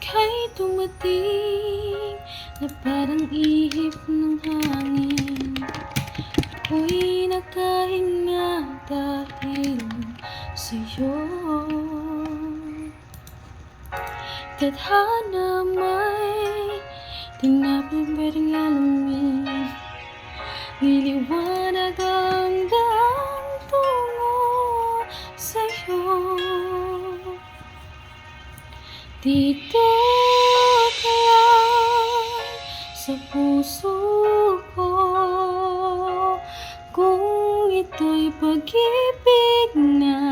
ika'y dumating na parang ihip ng hangin. Ako'y nakahinga dahil sa'yo. Tadhana may di na pwedeng alamin. Niliwanag ang daan tungo sa'yo. Dito ka lang sa puso ko, kung ito'y pag-ibig na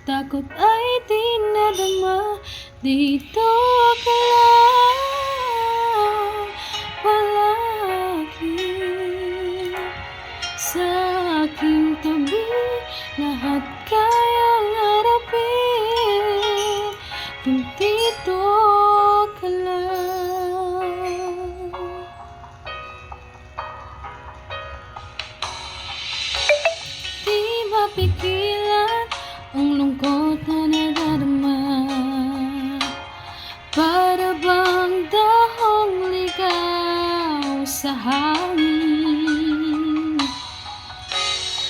takot ay di nadama. Dito ka lang palagi sa aking tabi, lahat kayang harapin kung dito ka lang. Di mapigilan ang lungkot na nadarama, para bang dahong ligaw sa hangin.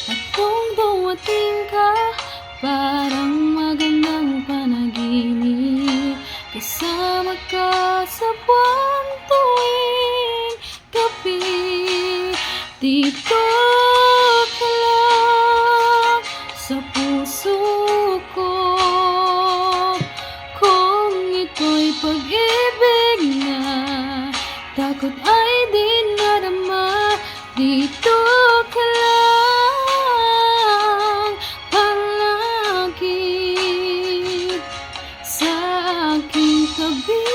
At kung dumating ka, parang magandang panaginip, kasama ka sa buwan tuwing gabi. Dito ka lang sa puso ko, kung ito'y pag-ibig na takot ay di nadama. Dito ka lang palagi sa aking tabi,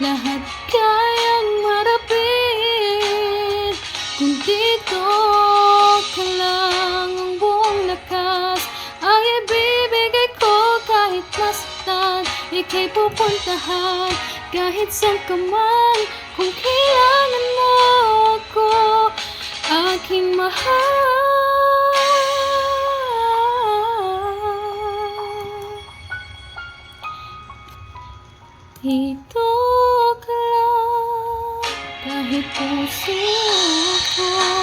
lahat kayang marapin kung dito ka lang. Ang buong lakas ay ibibigay ko, kahit nasaktan ika'y pupuntahan, kahit saan ka man, kung kailangan mo ako, aking mahal. Dito ka lang, kahit puso ko.